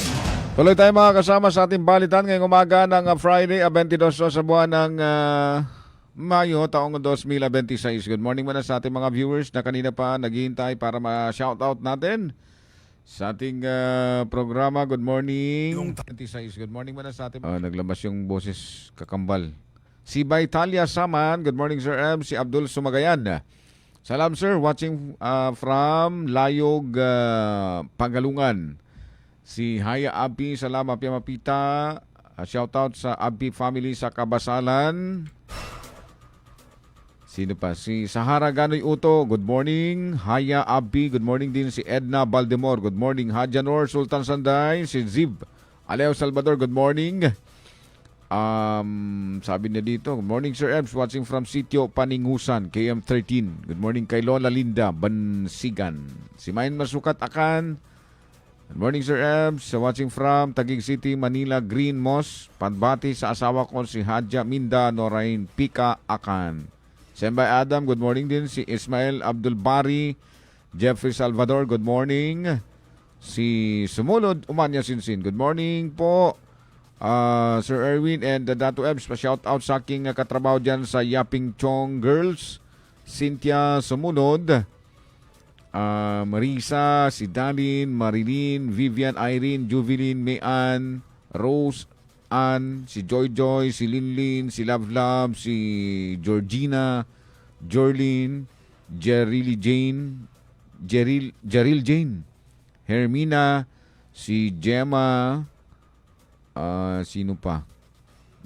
Tuloy tayo mga kasama sa ating balitan ngayong umaga ng Friday, 22 sa buwan ng Mayo, taong 2026. Good morning muna sa ating mga viewers na kanina pa naghihintay para ma-shoutout natin sa ating programa. Good morning. 26. Good morning muna sa ating naglabas yung boses kakambal. Si Baitalia Saman. Good morning Sir M. Si Abdul Sumagayan. Salam sir, watching from Layog, Pagalungan. Si Haya Abi, salamat Pia Mapita. Shoutout sa Abi family sa Kabasalan. Sino pa? Si Sahara Ganoy Uto, good morning. Haya Abi, good morning din. Si Edna Baldemor, good morning. Hadjanor Sultan Sanday. Si Zib Aleo Salvador, good morning. Sabi niya dito, good morning Sir Ebs, watching from Sitio Paningusan, KM13. Good morning kay Lola Linda Bansigan. Si Main Masukat Akan. Good morning Sir Ebs, watching from Taguig City, Manila, Green Moss. Panbati sa asawa ko si Hadja Minda Norain Pika Akan. Sembay Adam, good morning din. Si Ismael Abdul Bari, Jeffrey Salvador, good morning. Si Sumulod Umanya Sinsin, good morning po. Sir Erwin and Dato Ebs, pa-shout out sa aking katrabaho dyan sa Yaping Chong Girls. Cynthia Sumunod, Marisa, si Dalin, Marilyn, Vivian, Irene, Juvelin, Mayan, Rose, Ann, si Joy Joy, si Linlin, si Love Love, si Georgina, Jorlin, Jeril Jane, Hermina, si Gemma, sino pa?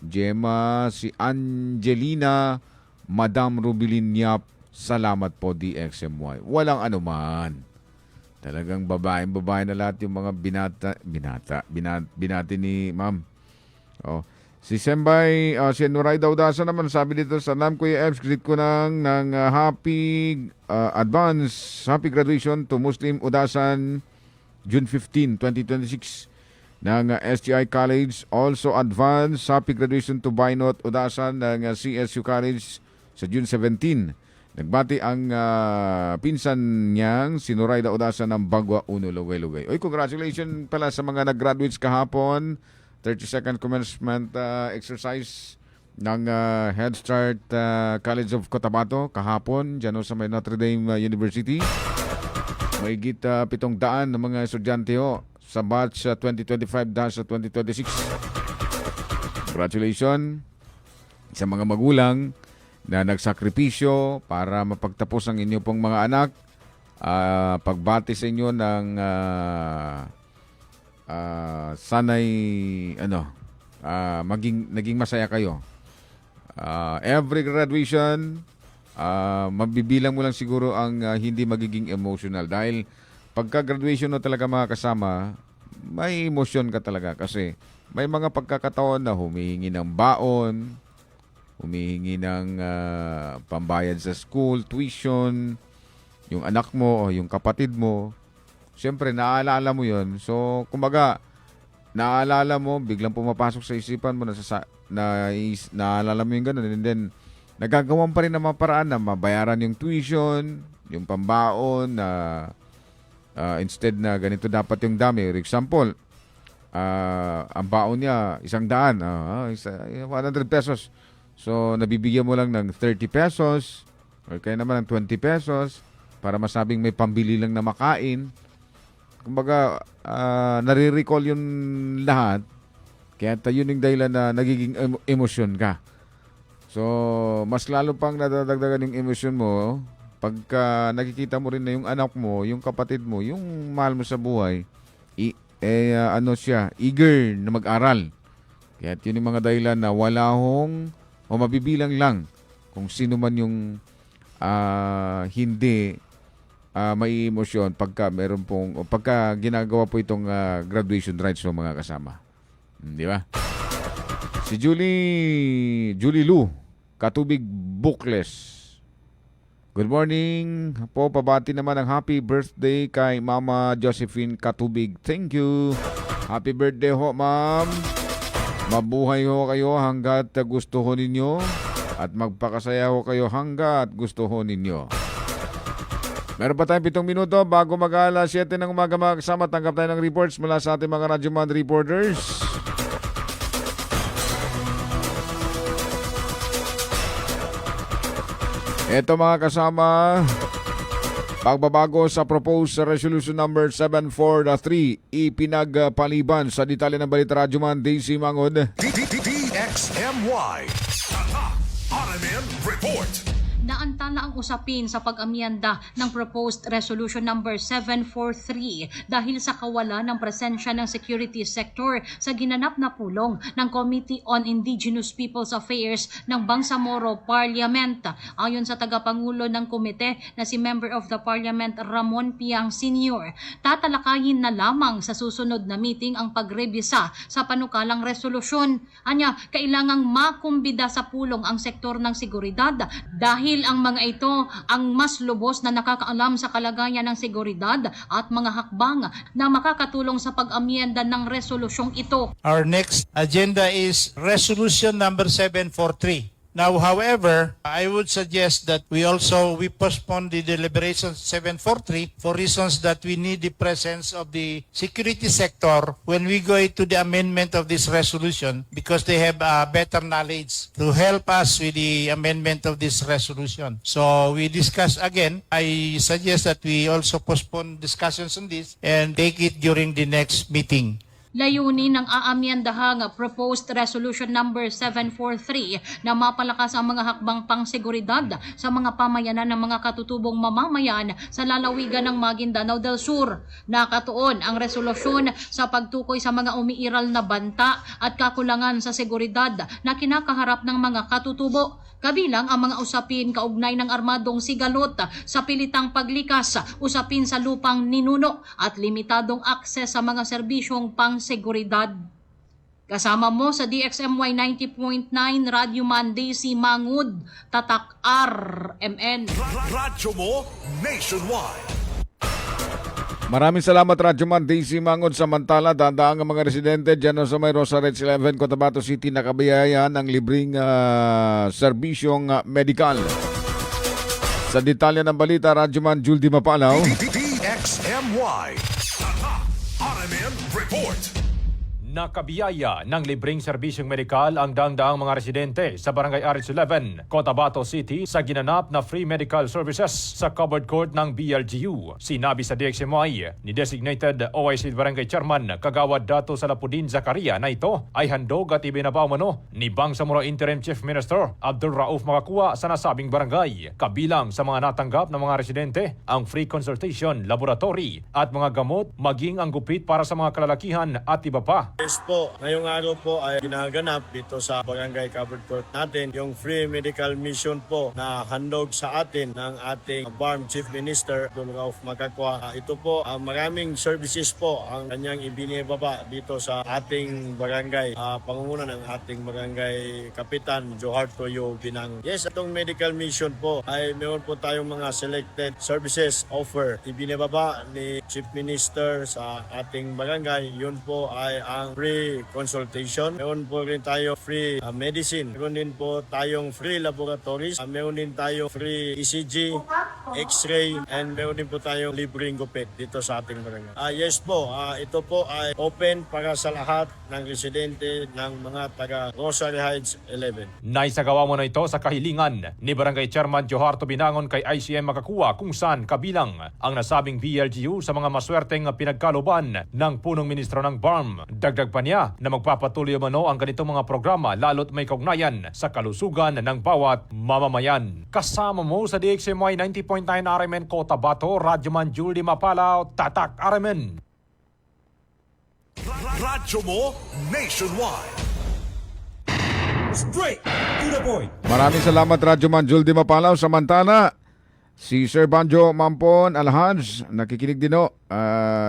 Gemma, si Angelina, Madam Rubilin Yap, salamat po DXMY. Walang anuman. Talagang babae na lahat yung mga binati ni Ma'am. Oh. Si Sembay, si Nuray Daudasa naman, sabi dito, salam Kuya Ebs, greet ko ng happy happy graduation to Muslim Udasan June 15, 2026. ng SGI College. Also advance happy graduation to Bainot Udasan ng CSU College sa June 17. Nagbati ang pinsan niyang si Noraida Udasan ng Bagwa Uno, Lugay-Lugay. Oy, congratulations pala sa mga nag-graduates kahapon. 32nd commencement exercise ng Head Start College of Cotabato kahapon dyan sa may Notre Dame University. May git 700 na mga estudyante sa batch 2025-2026. Congratulations sa mga magulang na nagsakripisyo para mapagtapos ang inyo pong mga anak. Pagbati sa inyo ng sanay naging masaya kayo. Every graduation, mabibilang mo lang siguro ang hindi magiging emotional dahil pagka-graduation talaga mga kasama, may emosyon ka talaga kasi may mga pagkakataon na humihingi ng baon, humihingi ng pambayad sa school, tuition, yung anak mo o yung kapatid mo. Siyempre, naaalala mo yon. So, kumbaga, naaalala mo, biglang pumapasok sa isipan mo, naaalala mo yung gano'n. And then, nagagawan pa rin ng mga paraan na mabayaran yung tuition, yung pambaon, na instead na ganito dapat yung dami. For example, ang baon niya, 100, 100 pesos. So, nabibigyan mo lang ng 30 pesos or kaya naman ng 20 pesos para masabing may pambili lang na makain. Kumbaga, nare-recall yung lahat. Kaya yun yung dahilan na nagiging emosyon ka. So, mas lalo pang nadadagdagan yung emosyon mo pagka nakikita mo rin na yung anak mo, yung kapatid mo, yung mahal mo sa buhay, eager na mag-aral. Kaya yun yung mga dahilan na wala hong o mabibilang lang kung sino man yung hindi may emosyon pagka meron pong o pagka ginagawa po itong graduation rites ng mga kasama. Di ba? Si Julie Lu, Katubig Bukles. Good morning po, pabati naman ang happy birthday kay Mama Josephine Katubig. Thank you. Happy birthday ho, ma'am. Mabuhay ho kayo hanggat gusto ho ninyo at magpakasaya ho kayo hanggat gusto ho ninyo. Meron pa tayong 7 minuto bago mag-alas 7 ng umaga mga kasama. Tanggap tayo ng reports mula sa ating mga Radyo Man reporters. Ito mga kasama, pagbabago sa proposed resolution number 743 ipinagpaliban sa detalye ng balita Radyo Man, Daisy Mangod. DXMY RMN Report. Naantala ang usapin sa pag-amyenda ng proposed resolution number 743 dahil sa kawalan ng presensya ng security sector sa ginanap na pulong ng Committee on Indigenous Peoples Affairs ng Bangsamoro Parliament. Ayon sa tagapangulo ng komite na si Member of the Parliament Ramon Piang Sr., tatalakayin na lamang sa susunod na meeting ang pagrebisa sa panukalang resolusyon. Anya, kailangang makumbida sa pulong ang sektor ng seguridad dahil ang mga ito ang mas lubos na nakakaalam sa kalagayan ng seguridad at mga hakbang na makakatulong sa pag-amyenda ng resolusyong ito. Our next agenda is resolution number 743. Now, however, I would suggest that we postpone the deliberations 743 for reasons that we need the presence of the security sector when we go to the amendment of this resolution because they have better knowledge to help us with the amendment of this resolution. So we discuss again. I suggest that we also postpone discussions on this and take it during the next meeting. Layunin ng aamyendahang proposed resolution number 743 na mapalakas ang mga hakbang pangseguridad sa mga pamayanan ng mga katutubong mamamayan sa lalawigan ng Maguindanao del Sur. Nakatuon ang resolusyon sa pagtukoy sa mga umiiral na banta at kakulangan sa seguridad na kinakaharap ng mga katutubo. Kabilang ang mga usapin kaugnay ng armadong sigalot sa pilitang paglikas, usapin sa lupang ninuno at limitadong akses sa mga serbisyong pangseguridad. Kasama mo sa DXMY 90.9 Radio Man, Daisy Mangud, Tatak RMN. Radyo mo nationwide. Maraming salamat Radyo Man, Daisy Mangod. Samantala, dandaang ang mga residente dyan sa may Rosarez 11, Cotabato City nakabayaan ng libreng serbisyong medikal. Sa detalye ng balita, Radyo Man, Juldy Mapalaw. DXMY RMN Report. Nakabiyaya ng libreng serbisyong medikal ang daang-daang mga residente sa Barangay RH11, Cotabato City sa ginanap na free medical services sa covered court ng BLGU. Sinabi sa DXMY ni designated OIC Barangay Chairman Kagawad Dato Salapudin Zakaria na ito ay handog at ibinabawmano ni Bangsamoro Interim Chief Minister Abdul Rauf Makakuwa sa nasabing barangay. Kabilang sa mga natanggap ng mga residente ang free consultation, laboratory at mga gamot maging ang gupit para sa mga kalalakihan at iba pa. Yes po, ngayong araw po ay ginaganap dito sa Barangay Covered Court natin yung free medical mission po na handog sa atin ng ating BARM Chief Minister Abdul Rauf Makakuwa. Ito po, maraming services po ang kanyang ibinibaba dito sa ating barangay. Pangunguna ng ating barangay Kapitan Johar Toyo Binang. Yes, itong medical mission po ay meron po tayong mga selected services offer. Ibinibaba ni Chief Minister sa ating barangay. Yun po ay ang free consultation. Meron po rin tayo free medicine. Meron din po tayong free laboratories. Meron din tayo free ECG. X-ray, and meron din po tayong libreng gupit dito sa ating barangay. Yes po, ito po ay open para sa lahat ng residente ng mga taga Rosary Heights 11. Naisagawa mo na ito sa kahilingan ni Barangay Chairman Joharto Binangon kay ICM Makakuwa kung saan kabilang ang nasabing BLGU sa mga maswerteng pinagkaloban ng punong ministro ng BARM. Dagdag pa niya na magpapatuloy umano ang ganitong mga programa lalo't may kaugnayan sa kalusugan ng bawat mamamayan. Kasama mo sa DXMY 90.9 RMN Cotabato, Radyoman Julie Mapalao, Tatak RMN. Radyo mo nationwide. Straight to the point. Maraming salamat Radyoman Juldi Mapalaw. Samantala, si Sir Banjo Mampon Alhaj, nakikinig din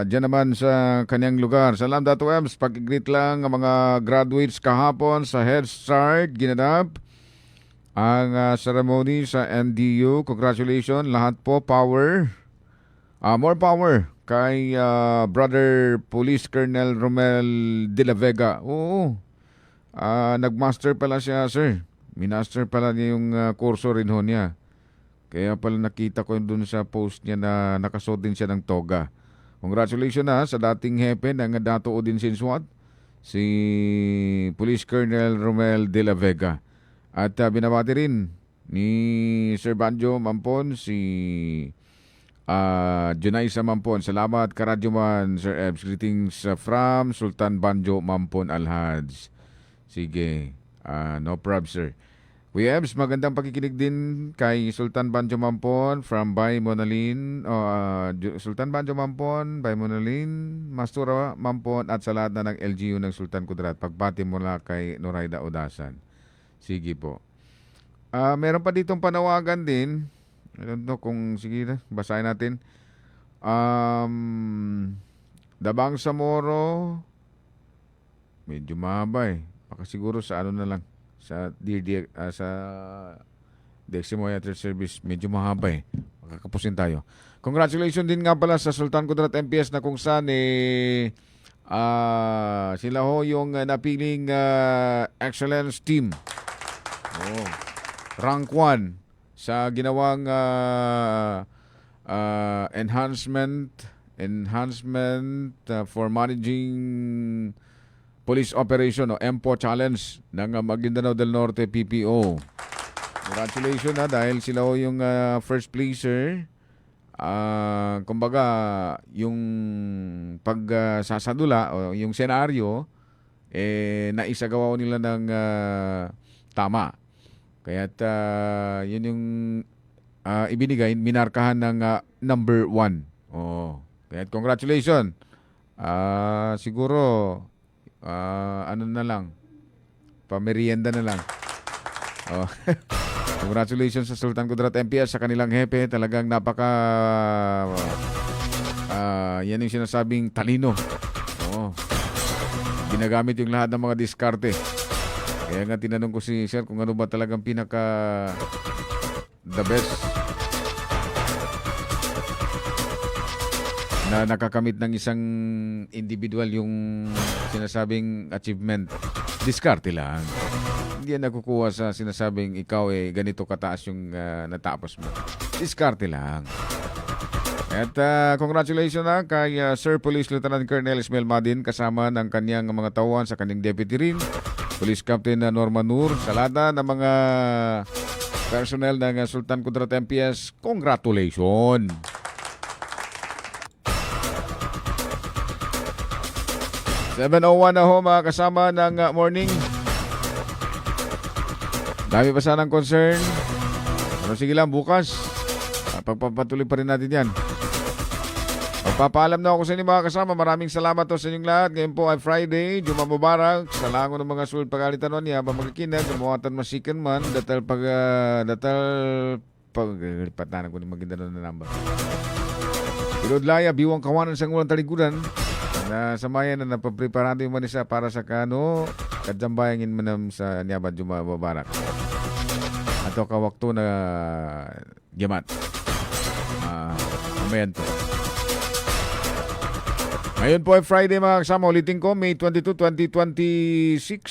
dyan naman sa kanyang lugar. Salam Dato Ems, pag-greet lang ang mga graduates kahapon sa Head Start, ginanap ang ceremony sa NDU. Congratulations lahat po, power. More power kay Brother Police Colonel Romel de la Vega. Oo. Nagmaster pala siya, sir. Minaster pala niya yung kurso rin ho niya. Kaya pala nakita ko dun sa post niya na nakasuot din siya ng toga. Congratulations sa dating hepe ng Dato Odinsin SWAT, si Police Colonel Romel de la Vega. At binabati rin ni Sir Banjo Mampon si Junaisa Mampon. Salamat Karadyoman, Sir Ebs. Greetings from Sultan Banjo Mampon Alhaj. Sige, no problem, sir. Kuya Ebs, magandang pakikinig din kay Sultan Banjo Mampon from Bay Monalin. Sultan Banjo Mampon, Bay Monalin, Mastura Mampon at sa lahat na ng LGU ng Sultan Kudarat. Pagbati mula kay Noraida Odasan. Sige po. Meron pa ditong panawagan din. I don't know kung, sige na, basahin natin. Dabang sa Moro, medyo mahaba eh. Baka siguro sa ano na lang, sa DXMY Theater Service, medyo mahaba eh. Makakapusin tayo. Congratulations din nga pala sa Sultan Kudarat MPS na kung saan sila ho yung napiling excellence team. Rank 1 sa ginawang enhancement for managing police operation o MPO challenge ng Maguindanao del Norte PPO. Congratulations dahil sila ho yung first placer. Kumbaga yung pagsasadula o yung senaryo naisagawa nila ng tama. Kaya't yun yung ibinigay, minarkahan ng number 1. Kaya't congratulations. Siguro ano na lang, pamerienda na lang. Congratulations sa Sultan Kudarat MPS sa kanilang hepe. Talagang napaka yan yung sinasabing talino. Ginagamit yung lahat ng mga diskarte. Kaya nga tinanong ko si Sir kung ano ba talagang pinaka the best na nakakamit ng isang individual yung sinasabing achievement. Diskarte lang. Hindi yan nakukuha sa sinasabing ikaw ganito kataas yung natapos mo. Diskarte lang. At congratulations na kay Sir Police Lieutenant Colonel Ismail Madin kasama ng kanyang mga tauhan sa kanyang deputy rin. Police Captain Norman Nur, sa lahat ng mga personnel ng Sultan Kudarat MPS, congratulations! $7:01 na ho mga kasama ng morning. Dami pa sanang concern. Pero sige lang, bukas. Pagpapatuloy pa rin natin yan. Magpapaalam na ako sa inyo mga kasama. Maraming salamat to sa inyong lahat. Ngayon po ay Friday. Juma Mubarak. Sa lango ng mga sulit pagalitan nun niya. Pamagikinag. Kumuhatan masikan man. Datal pagpatanan ko ng Maguindanao na number. Ilodlaya. Biwang kawanan sa ngulang taliguran. Na samayan na napapreparado yung manisa para sa kano. Kadjambayangin manam sa Niyaban Juma Mubarak. Ato kawakto na gimat. Amayan to. Ngayon po ay Friday mga kasama. Ulitin ko, May 22, 2026.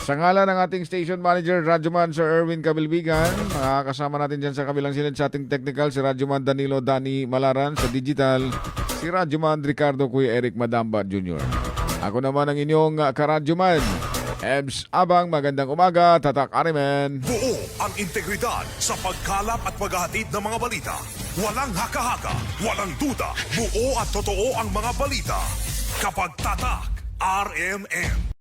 Sa ngalan ng ating station manager, Radyoman Sir Erwin Kabilbigan, makakasama natin dyan sa kabilang silid sa ating technical, si Radyoman Danilo Dani Malaran, sa digital, si Radyoman Ricardo Kuya Eric Madamba Jr. Ako naman ang inyong karadyoman, Ebs Abang, magandang umaga, tatak Arimen. Buo ang integridad sa pagkalap at paghahatid ng mga balita. Walang haka-haka, walang duda, buo at totoo ang mga balita. Kapag tatak, RMN.